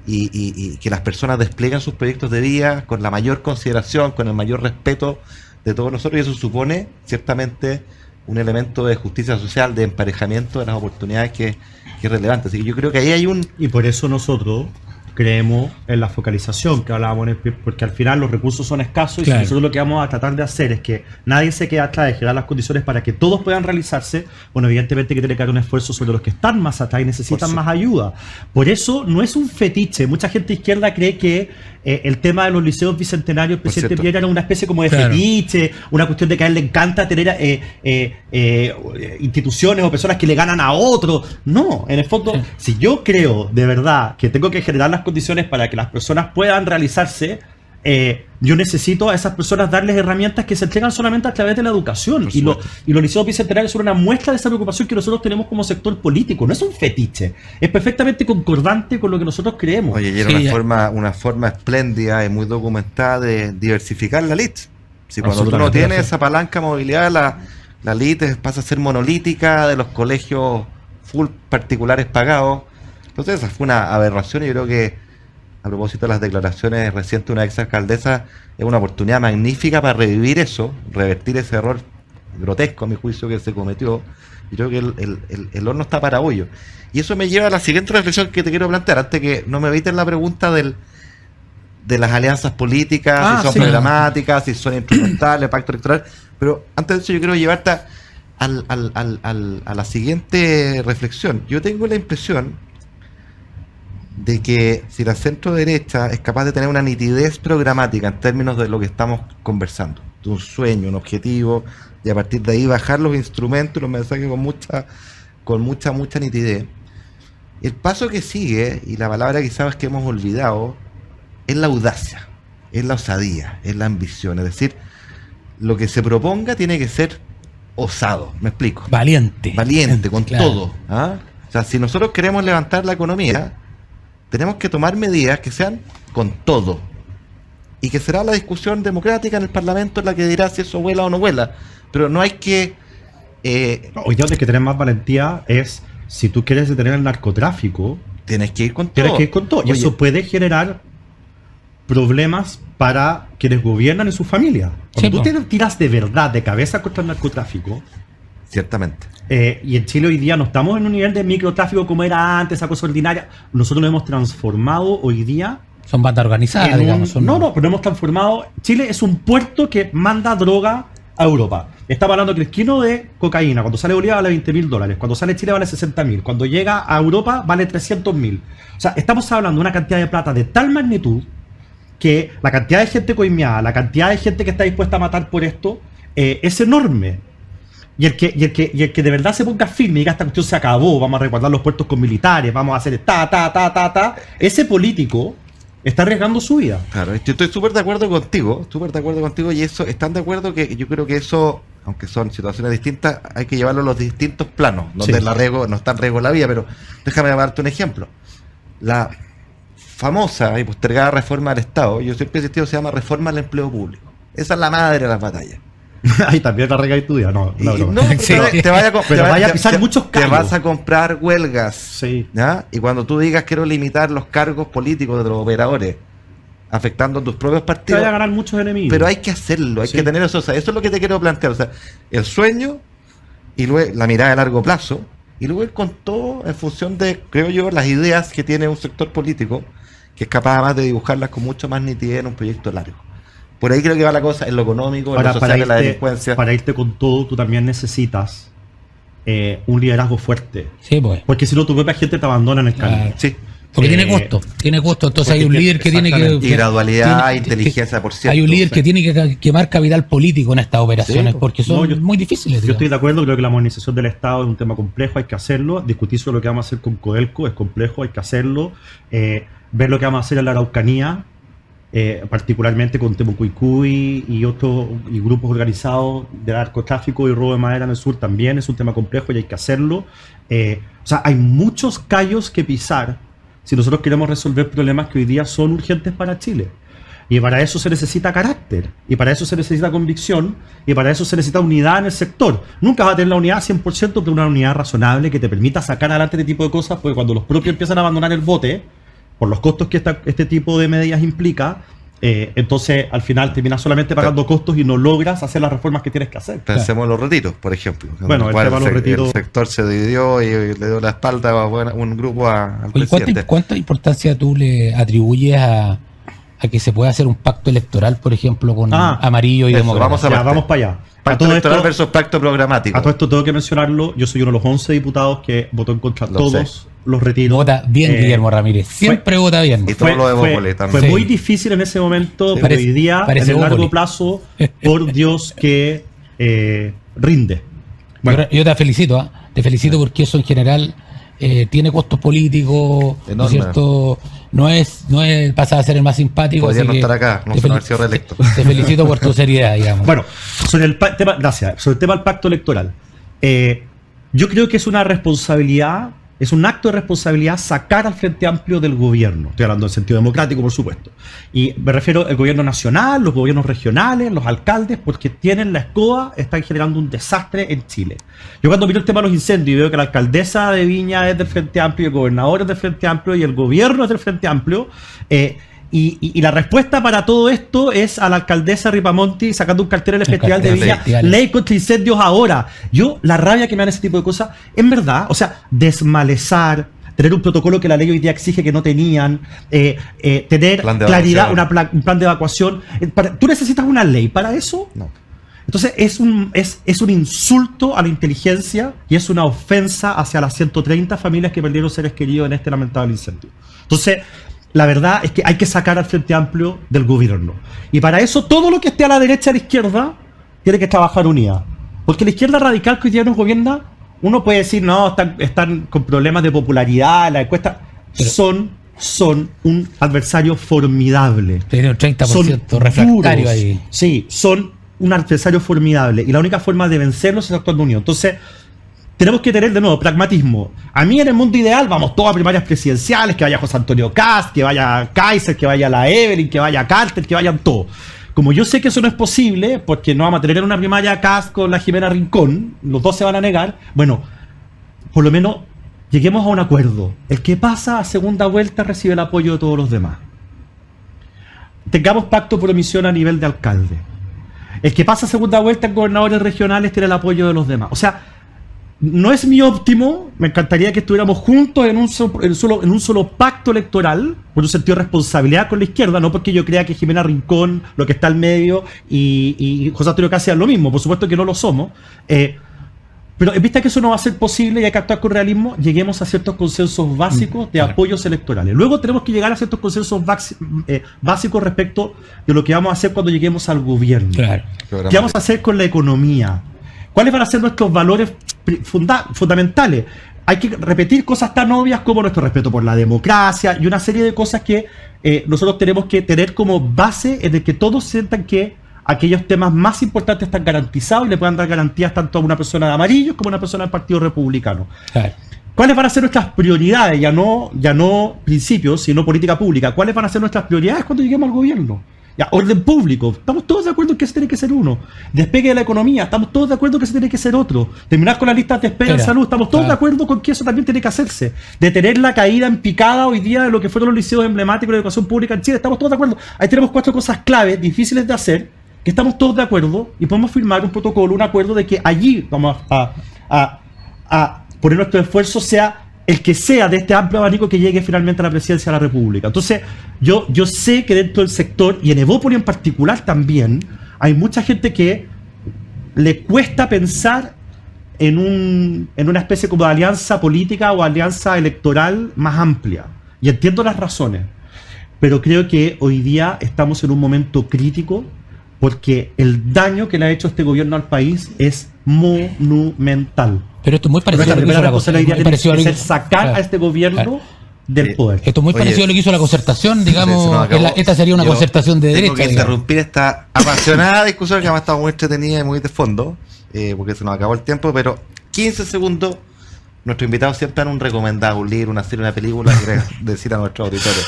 y que las personas desplieguen sus proyectos de vida con la mayor consideración, con el mayor respeto de todos nosotros, y eso supone ciertamente un elemento de justicia social, de emparejamiento de las oportunidades que es relevante. Así que yo creo que ahí hay un... Y por eso nosotros creemos en la focalización que hablábamos, porque al final los recursos son escasos y Claro. si nosotros lo que vamos a tratar de hacer es que nadie se quede atrás, de generar las condiciones para que todos puedan realizarse. Bueno, evidentemente que tiene que haber un esfuerzo sobre los que están más atrás y necesitan más ayuda. Por eso no es un fetiche. Mucha gente izquierda cree que el tema de los liceos bicentenarios, el presidente cierto. Piñera, era una especie como de Claro. fetiche, una cuestión de que a él le encanta tener instituciones o personas que le ganan a otros. No, en el fondo, si yo creo de verdad que tengo que generar las condiciones para que las personas puedan realizarse, yo necesito a esas personas darles herramientas que se entregan solamente a través de la educación. Por Y supuesto. los liceos bicentenarios son una muestra de esa preocupación que nosotros tenemos como sector político. No es un fetiche, es perfectamente concordante con lo que nosotros creemos. Oye, y era Sí, una forma espléndida y muy documentada de diversificar la LIT. Si cuando tú no Absolutamente, tienes gracias. esa palanca de movilidad, la LIT pasa a ser monolítica, de los colegios full particulares pagados. Entonces esa fue una aberración, y yo creo que, a propósito de las declaraciones recientes de una exalcaldesa, es una oportunidad magnífica para revivir eso, revertir ese error grotesco, a mi juicio, que se cometió. Y creo que el horno está para hoyo. Y eso me lleva a la siguiente reflexión que te quiero plantear, antes que no me eviten la pregunta de las alianzas políticas, si son sí. programáticas, si son instrumentales, pacto electoral. Pero antes de eso yo quiero llevarte a la siguiente reflexión. Yo tengo la impresión de que si la centro derecha es capaz de tener una nitidez programática en términos de lo que estamos conversando, de un sueño, un objetivo, y a partir de ahí bajar los instrumentos y los mensajes con mucha nitidez, el paso que sigue, y la palabra quizás que hemos olvidado, es la audacia, es la osadía, es la ambición. Es decir, lo que se proponga tiene que ser osado, me explico, Valiente. valiente, con Claro. todo, ¿ah? O sea, si nosotros queremos levantar la economía, tenemos que tomar medidas que sean con todo. Y que será la discusión democrática en el Parlamento la que dirá si eso vuela o no vuela. Pero no hay que... Hoy día lo que tener más valentía es, si tú quieres detener el narcotráfico, tienes que ir con todo. tienes que ir con todo. Y Oye, eso puede generar problemas para quienes gobiernan y sus familias. Cuando Sí, tú te tiras de verdad de cabeza contra el narcotráfico, ciertamente. y en Chile hoy día no estamos en un nivel de microtráfico como era antes, esa cosa ordinaria. Nosotros lo hemos transformado hoy día. Son bandas organizadas, digamos. Son... No, pero hemos transformado. Chile es un puerto que manda droga a Europa. Estamos hablando que el kilo de cocaína, cuando sale Bolivia, vale $20.000. Cuando sale Chile, vale 60.000. Cuando llega a Europa, vale 300.000. O sea, estamos hablando de una cantidad de plata de tal magnitud que la cantidad de gente coimeada, la cantidad de gente que está dispuesta a matar por esto, es enorme. Y el que de verdad se ponga firme y diga esta cuestión se acabó, vamos a resguardar los puertos con militares, vamos a hacer ese político está arriesgando su vida. Claro, yo estoy súper de acuerdo contigo, y eso, están de acuerdo que yo creo que eso, aunque son situaciones distintas, hay que llevarlo a los distintos planos, donde Sí. la riesgo, no está en riesgo la vida, pero déjame darte un ejemplo. La famosa y postergada reforma del Estado, yo siempre he insistido, se llama reforma al empleo público. Esa es la madre de las batallas. Ahí también la rega y tu vida, no, Y no, no. no, Sí. te vaya a, Pero vaya a pisar muchos te callos. vas a comprar huelgas. Sí. ¿Ya? Y cuando tú digas quiero limitar los cargos políticos de los operadores, afectando a tus propios Te partidos, vaya a ganar muchos enemigos. pero hay que hacerlo, hay Sí. que tener eso. O sea, eso es lo que te quiero plantear. O sea, el sueño y luego la mirada a largo plazo, y luego ir con todo en función de, creo yo, las ideas que tiene un sector político que es capaz además de dibujarlas con mucho más nitidez en un proyecto largo. Por ahí creo que va la cosa, en lo económico, en lo social, en la delincuencia. para irte con todo, tú también necesitas un liderazgo fuerte. Sí, pues. Porque si no, tu propia gente te abandona en el camino. Claro. Sí. Porque Eh, tiene costo. Entonces porque hay un líder que tiene que... exactamente. Y gradualidad, tiene- inteligencia, por cierto. Hay un líder Sí. que tiene que quemar capital político en estas operaciones, Sí, porque son no, yo- muy difíciles. Yo estoy digamos. de acuerdo, creo que la modernización del Estado es un tema complejo, hay que hacerlo. Discutir sobre lo que vamos a hacer con Codelco es complejo, hay que hacerlo. Ver lo que vamos a hacer en la Araucanía, particularmente con Temucuicui y otros y grupos organizados de narcotráfico y robo de madera en el sur, también es un tema complejo y hay que hacerlo. O sea, hay muchos callos que pisar si nosotros queremos resolver problemas que hoy día son urgentes para Chile. Y para eso se necesita carácter, y para eso se necesita convicción, y para eso se necesita unidad en el sector. Nunca vas a tener la unidad 100%, pero una unidad razonable que te permita sacar adelante este tipo de cosas, porque cuando los propios empiezan a abandonar el bote, por los costos que este tipo de medidas implica, entonces al final terminas solamente pagando costos y no logras hacer las reformas que tienes que hacer. Pensemos en los retiros, por ejemplo. Bueno, el tema de los retiros. El sector se dividió y le dio la espalda a un grupo al presidente. ¿Cuánta importancia tú le atribuyes a que se pueda hacer un pacto electoral, por ejemplo, con Amarillo y Demócratas? Vamos para allá. Pacto electoral versus pacto programático. A todo esto tengo que mencionarlo. Yo soy uno de los 11 diputados que votó en contra de todos los retiros. Vota bien Guillermo Ramírez. Siempre vota bien. Y todo lo de Bópoli también. Fue muy difícil en ese momento, pero hoy día, en el largo plazo, por Dios que rinde. Bueno. Yo te felicito, te felicito porque eso en general tiene costos políticos, ¿no es cierto? No es pasar a ser el más simpático. Podría no estar acá, no haber sido reelecto. Te felicito por tu seriedad, digamos. Bueno, sobre el tema, gracias. Sobre el tema del pacto electoral. Yo creo que es una responsabilidad, es un acto de responsabilidad sacar al Frente Amplio del gobierno. Estoy hablando en sentido democrático, por supuesto. Y me refiero al gobierno nacional, los gobiernos regionales, los alcaldes, porque tienen la escoba, están generando un desastre en Chile. Yo cuando miro el tema de los incendios y veo que la alcaldesa de Viña es del Frente Amplio, el gobernador es del Frente Amplio y el gobierno es del Frente Amplio, y la respuesta para todo esto es a la alcaldesa Ripamonti sacando un cartel en el Festival de Viña, ley contra incendios ahora. Yo, la rabia que me dan ese tipo de cosas, en verdad, o sea, desmalezar, tener un protocolo que la ley hoy día exige que no tenían, tener claridad, un plan de evacuación. ¿Tú necesitas una ley para eso? No. Entonces es un insulto a la inteligencia y es una ofensa hacia las 130 familias que perdieron seres queridos en este lamentable incendio. Entonces, la verdad es que hay que sacar al Frente Amplio del gobierno. Y para eso todo lo que esté a la derecha y a la izquierda tiene que trabajar unida. Porque la izquierda radical que hoy día nos gobierna, uno puede decir, no, están con problemas de popularidad, la encuesta, son un adversario formidable. Tiene un 30% refractario ahí. Sí, son un adversario formidable. Y la única forma de vencerlos es actuando unidos. Entonces, tenemos que tener de nuevo pragmatismo. A mí en el mundo ideal vamos todos a primarias presidenciales, que vaya José Antonio Kast, que vaya Kaiser, que vaya la Evelyn, que vaya Carter, que vayan todos. Como yo sé que eso no es posible, porque no vamos a tener una primaria Kast con la Jimena Rincón, los dos se van a negar, bueno, por lo menos lleguemos a un acuerdo. El que pasa a segunda vuelta recibe el apoyo de todos los demás. Tengamos pacto por omisión a nivel de alcalde. El que pasa a segunda vuelta en gobernadores regionales tiene el apoyo de los demás. O sea, no es mi óptimo, me encantaría que estuviéramos juntos en un solo pacto electoral, por un sentido de responsabilidad con la izquierda, no porque yo crea que Jimena Rincón, lo que está al medio, y José Antonio Kast sean lo mismo, por supuesto que no lo somos, pero en vista que eso no va a ser posible y hay que actuar con realismo, lleguemos a ciertos consensos básicos de apoyos electorales. Luego tenemos que llegar a ciertos consensos básicos respecto de lo que vamos a hacer cuando lleguemos al gobierno. Claro. ¿Qué vamos a hacer con la economía? ¿Cuáles van a ser nuestros valores fundamentales? Hay que repetir cosas tan obvias como nuestro respeto por la democracia y una serie de cosas que nosotros tenemos que tener como base en el que todos sientan que aquellos temas más importantes están garantizados y le puedan dar garantías tanto a una persona de amarillos como a una persona del Partido Republicano. Claro. ¿Cuáles van a ser nuestras prioridades? Ya no principios, sino política pública. ¿Cuáles van a ser nuestras prioridades cuando lleguemos al gobierno? Ya, orden público, estamos todos de acuerdo en que ese tiene que ser uno. Despegue de la economía, estamos todos de acuerdo en que ese tiene que ser otro. Terminar con las listas de espera en salud, estamos todos de acuerdo con que eso también tiene que hacerse. Detener la caída en picada hoy día de lo que fueron los liceos emblemáticos de educación pública en Chile, estamos todos de acuerdo. Ahí tenemos 4 cosas claves, difíciles de hacer, que estamos todos de acuerdo y podemos firmar un protocolo, un acuerdo de que allí vamos a poner nuestro esfuerzo, sea el que sea de este amplio abanico que llegue finalmente a la presidencia de la República. Entonces, yo sé que dentro del sector, y en Evópoli en particular también, hay mucha gente que le cuesta pensar en una especie como de alianza política o alianza electoral más amplia. Y entiendo las razones, pero creo que hoy día estamos en un momento crítico porque el daño que le ha hecho este gobierno al país es monumental. Pero esto es muy parecido a lo que hizo la sacar a este gobierno del poder. Esto es muy parecido a lo que hizo la concertación, digamos, esta sería una concertación de derecha. Tengo que interrumpir esta apasionada discusión que además estado muy entretenida y muy de fondo, porque se nos acabó el tiempo, pero 15 segundos nuestros invitados siempre han un recomendado, un libro, una serie, una película, que quieres decir a nuestros auditores.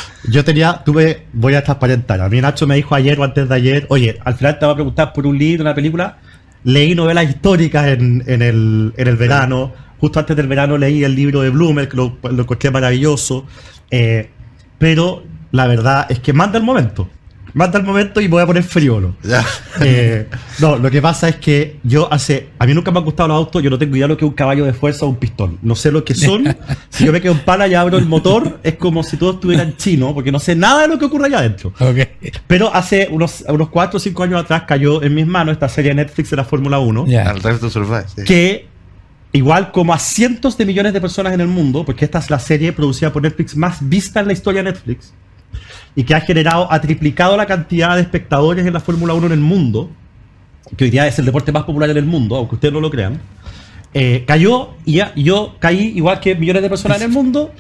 Voy a transparentar. A mí Nacho me dijo ayer o antes de ayer, oye, al final te voy a preguntar por un libro, una película. Leí novelas históricas en el verano. Justo antes del verano leí el libro de Blumer, que lo encontré maravilloso. Pero la verdad es que manda el momento y me voy a poner frívolo. Ya. No, lo que pasa es que a mí nunca me han gustado los autos, yo no tengo idea de lo que es un caballo de fuerza o un pistón. No sé lo que son. Si yo me quedo en pala y abro el motor, es como si todo estuviera en chino, porque no sé nada de lo que ocurre allá adentro. Okay. Pero hace unos 4 o 5 años atrás cayó en mis manos esta serie de Netflix de la Fórmula 1, Ya. Al Drive to Survive. Sí. que igual como a cientos de millones de personas en el mundo, porque esta es la serie producida por Netflix más vista en la historia de Netflix, y que ha triplicado la cantidad de espectadores en la Fórmula 1 en el mundo, que hoy día es el deporte más popular en el mundo, aunque ustedes no lo crean, cayó y yo caí igual que millones de personas en el mundo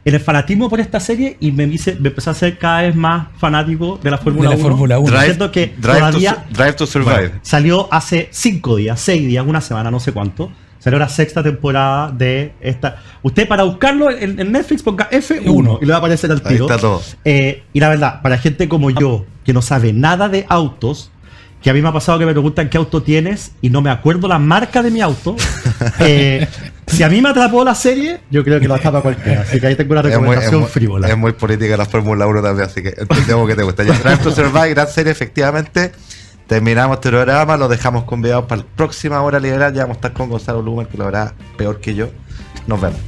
en el fanatismo por esta serie y me empecé a ser cada vez más fanático de la Fórmula 1. Siento que Drive to Survive. Bueno, salió hace 5 días, 6 días, una semana, no sé cuánto. Salió la 6ª temporada de esta. Usted para buscarlo en Netflix ponga F1 y le va a aparecer al tiro. Ahí está todo. Y la verdad, para gente como yo, que no sabe nada de autos, que a mí me ha pasado que me preguntan qué auto tienes y no me acuerdo la marca de mi auto. Si a mí me atrapó la serie, yo creo que lo atrapa cualquiera. Así que ahí tengo una recomendación frívola. Es muy política la Fórmula 1 también, así que entendemos que te gusta. Ya, Drive to Survive, gran serie, efectivamente. Terminamos este programa, lo dejamos convidados para la próxima hora liberal. Ya vamos a estar con Gonzalo Blumer, que lo hará peor que yo. Nos vemos.